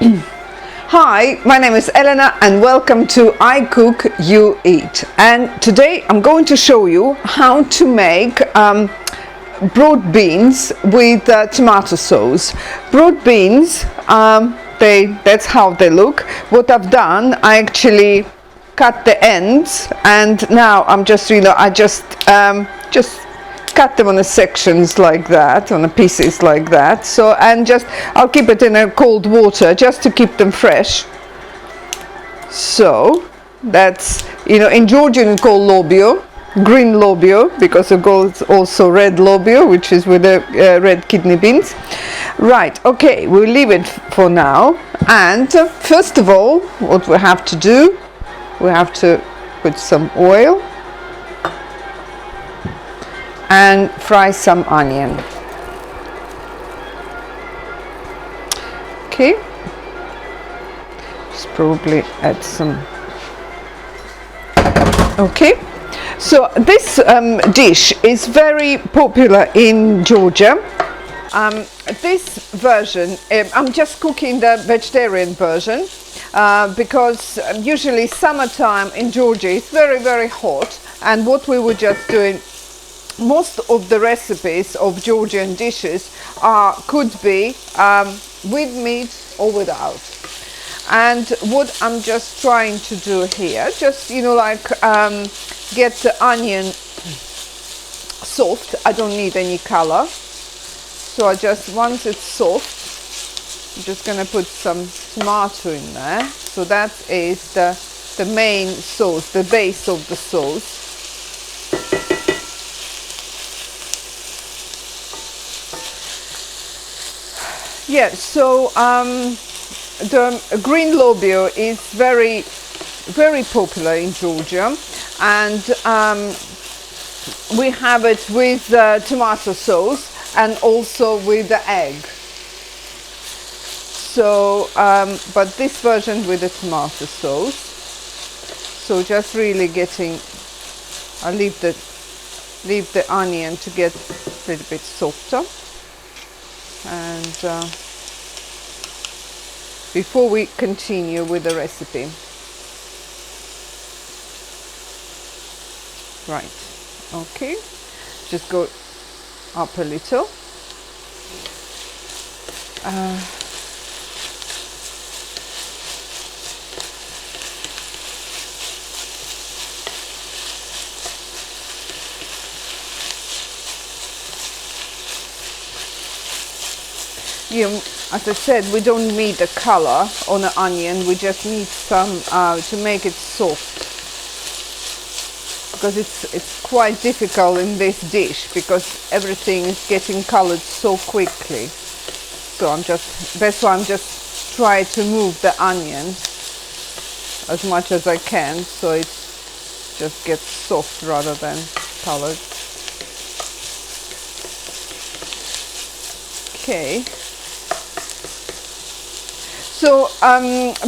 Hi, my name is Elena and welcome to I Cook, You Eat. And today I'm going to show you how to make broad beans with tomato sauce. Broad beans, that's how they look. What I've done, I actually cut the ends, and now I'm just, just cut them on the sections like that, on the pieces like that. So, and just, I'll keep it in a cold water just to keep them fresh. So that's, in Georgian we call lobio, green lobio, because it goes also red lobio, which is with the red kidney beans. Right, okay, we'll leave it for now. And first of all, what we have to do, we have to put some oil and fry some onion. Okay, just probably add some. Okay, so this dish is very popular in Georgia. This version, I'm just cooking the vegetarian version because usually summertime in Georgia is very hot, and what we were just doing, most of the recipes of Georgian dishes could be with meat or without. And what I'm just trying to do here, just get the onion soft. I don't need any color, so once it's soft, I'm just gonna put some tomato in there. So that is the main sauce, the base of the sauce. Yeah, so the Green Lobio is very popular in Georgia, and we have it with tomato sauce and also with the egg. So, but this version with the tomato sauce. So just really I'll leave the onion to get a little bit softer. And before we continue with the recipe, right, okay, just go up a little. As I said, we don't need the color on the onion, we just need some to make it soft, because it's quite difficult in this dish because everything is getting colored so quickly. So that's why I'm just trying to move the onion as much as I can so it just gets soft rather than colored. Okay. So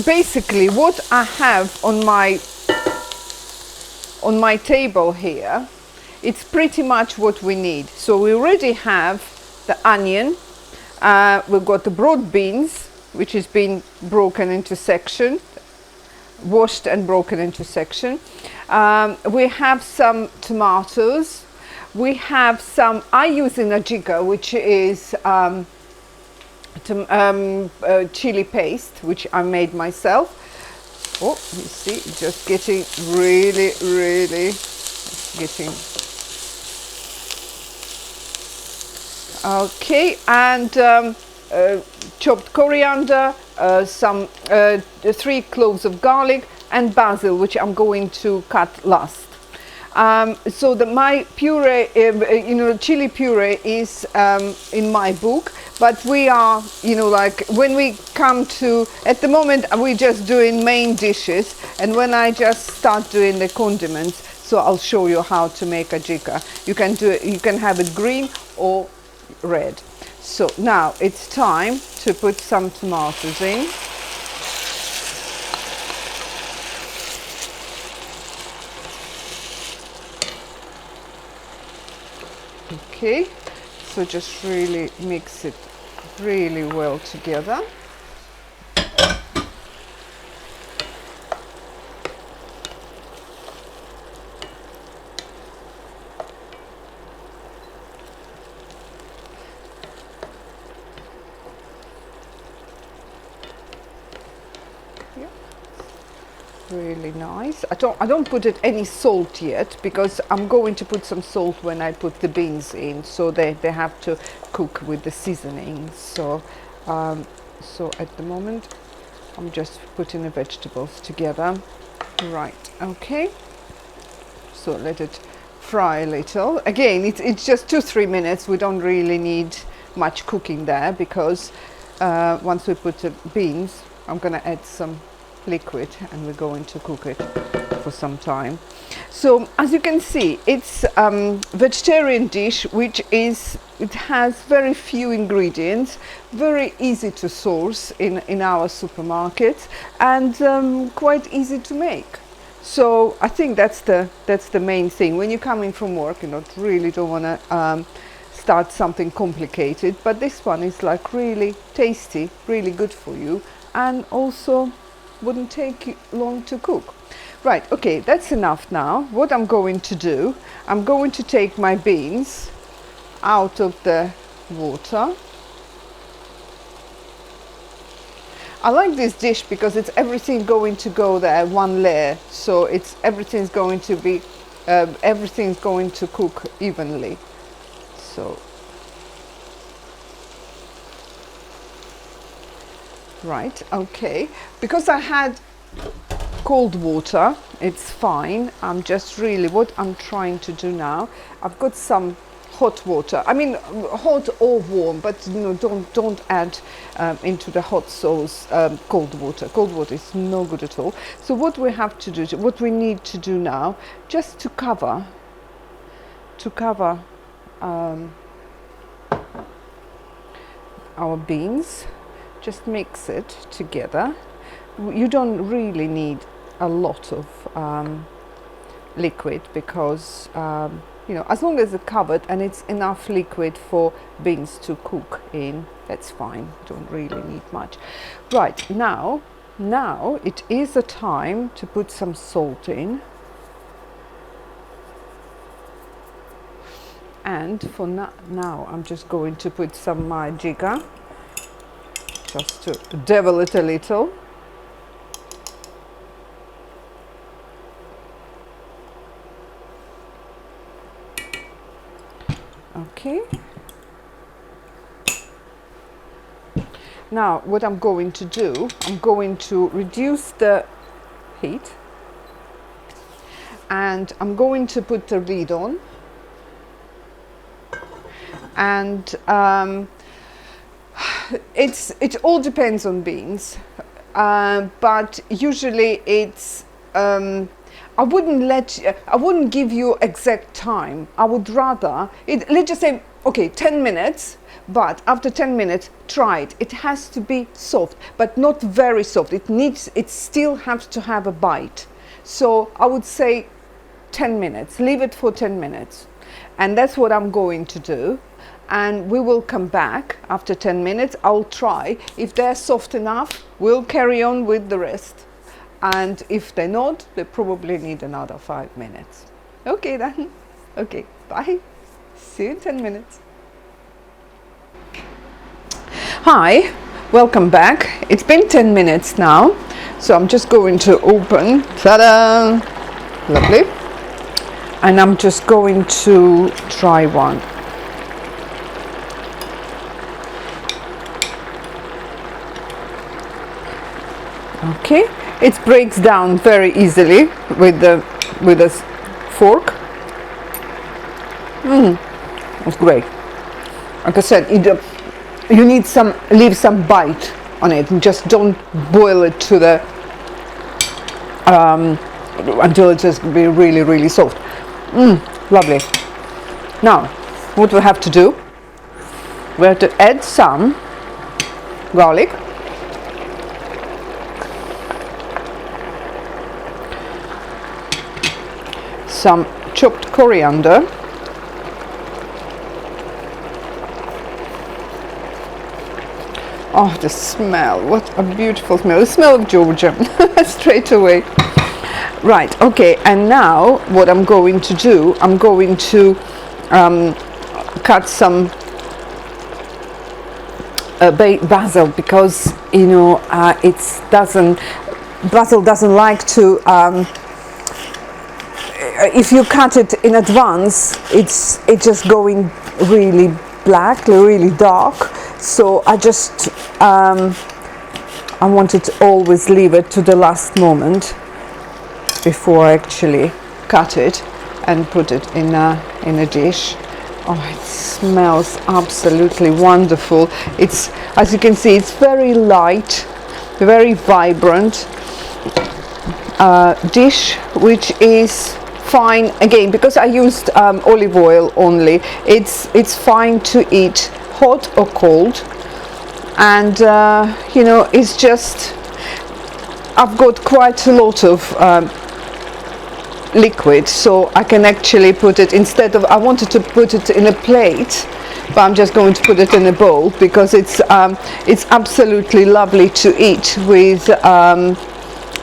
basically what I have on my table here, it's pretty much what we need. So we already have the onion, we've got the broad beans, which has been broken into section, washed and broken into section. We have some tomatoes, we have some, I use in a jigger, which is chili paste, which I made myself. Oh, you see, just getting really getting. Okay, and chopped coriander, some 3 cloves of garlic, and basil, which I'm going to cut last. So my puree, chili puree is in my book, but we are, when we come to, at the moment we're just doing main dishes, and when I just start doing the condiments, so I'll show you how to make a jigger. You can have it green or red. So now it's time to put some tomatoes in. Okay, so just really mix it really well together. really nice. I don't put it any salt yet because I'm going to put some salt when I put the beans in, so they have to cook with the seasoning. So so at the moment I'm just putting the vegetables together. Right, okay, so let it fry a little. Again, it's just 2-3 minutes. We don't really need much cooking there because once we put the beans, I'm going to add some liquid and we're going to cook it for some time. So as you can see, it's vegetarian dish which it has very few ingredients, very easy to source in our supermarkets, and quite easy to make. So I think that's the main thing. When you're coming from work, you don't want to start something complicated, but this one is like really tasty, really good for you, and also wouldn't take long to cook. Right, okay, that's enough now. What I'm going to do, I'm going to take my beans out of the water. I like this dish because it's everything going to go there, one layer, so everything's going to be everything's going to cook evenly. So right, okay, because I had cold water, it's fine. I'm just really, what I'm trying to do now, I've got some hot water. I mean, hot or warm, but don't add into the hot sauce cold water. Cold water is no good at all. So what we have to do, what we need to do now, just to cover our beans, just mix it together. You don't really need a lot of liquid because as long as it's covered and it's enough liquid for beans to cook in, that's fine. You don't really need much. Right, now it is the time to put some salt in. And for now I'm just going to put some jigger, just to devil it a little. Okay. Now what I'm going to do, I'm going to reduce the heat and I'm going to put the lid on, and it all depends on beans, but usually it's I wouldn't give you exact time. I would rather let's just say, okay, 10 minutes, but after 10 minutes try it. It has to be soft, but not very soft. It still has to have a bite. So I would say 10 minutes, leave it for 10 minutes. And that's what I'm going to do. And we will come back after 10 minutes. I'll try. If they're soft enough, we'll carry on with the rest. And if they're not, they probably need another 5 minutes. Okay then. Okay, bye. See you in 10 minutes. Hi, welcome back. It's been 10 minutes now. So I'm just going to open. Ta-da! Lovely. And I'm just going to try one. Okay. It breaks down very easily with a fork. It's great. Like I said, you need leave some bite on it. Just don't boil it to the until it just be really, really soft. Lovely. Now, what we have to do? We have to add some garlic. Some chopped coriander, oh, the smell, what a beautiful smell, the smell of Georgia straight away. Right, okay, and now what I'm going to do, I'm going to cut some basil because it doesn't, basil doesn't like to, if you cut it in advance, it's just going really black, really dark. So I just I wanted to always leave it to the last moment before I actually cut it and put it in a dish. Oh, it smells absolutely wonderful. It's, as you can see, it's very light, very vibrant dish, which is fine again because I used olive oil only. It's fine to eat hot or cold, and you know, it's just, I've got quite a lot of liquid, so I can actually put it, instead of, I wanted to put it in a plate, but I'm just going to put it in a bowl because it's absolutely lovely to eat with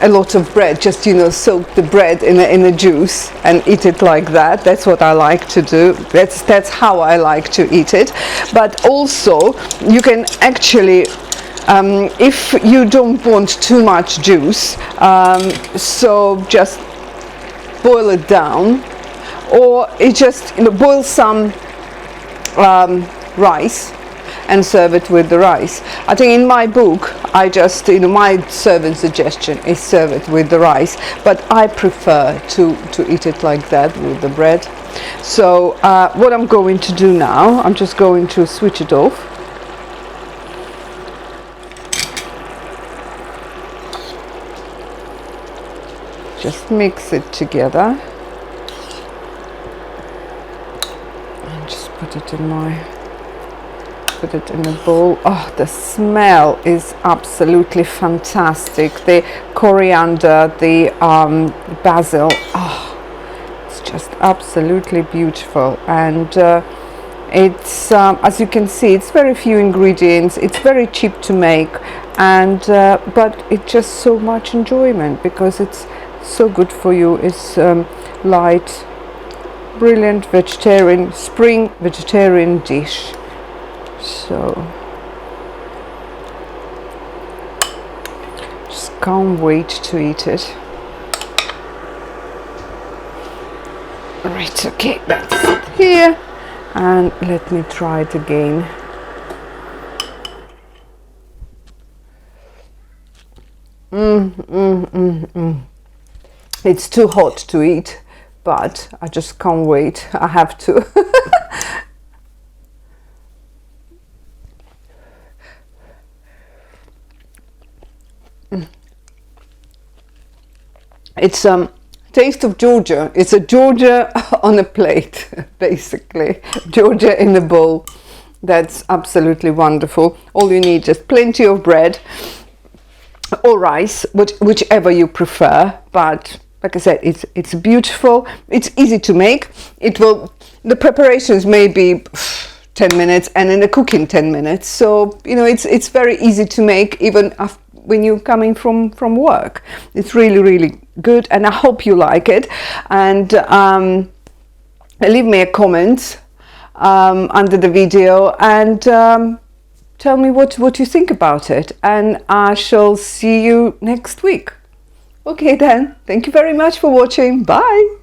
a lot of bread. Just, you know, soak the bread in a juice and eat it like that. That's what I like to do. That's how I like to eat it. But also you can actually, if you don't want too much juice, so just boil it down, or it just, you know, boil some rice and serve it with the rice. I think in my book I just, you know, my servant suggestion is serve it with the rice, but I prefer to eat it like that with the bread. So what I'm going to do now, I'm just going to switch it off. Just mix it together and just put it in a bowl. Oh, the smell is absolutely fantastic. The coriander, the basil, oh, it's just absolutely beautiful. And it's as you can see, it's very few ingredients, it's very cheap to make, and but it's just so much enjoyment because it's so good for you. It's light, brilliant vegetarian, spring vegetarian dish. So just can't wait to eat it. Right, okay, that's it here, and let me try it again. It's too hot to eat, but I just can't wait. I have to. It's taste of Georgia. It's a Georgia on a plate, basically. Georgia in a bowl. That's absolutely wonderful. All you need is plenty of bread or rice, whichever you prefer. But like I said, it's beautiful. It's easy to make. The preparations may be 10 minutes and in the cooking 10 minutes. So, you know, it's very easy to make even when you're coming from work. It's really, really good, and I hope you like it. And leave me a comment under the video and tell me what you think about it, and I shall see you next week. Okay then, thank you very much for watching. Bye.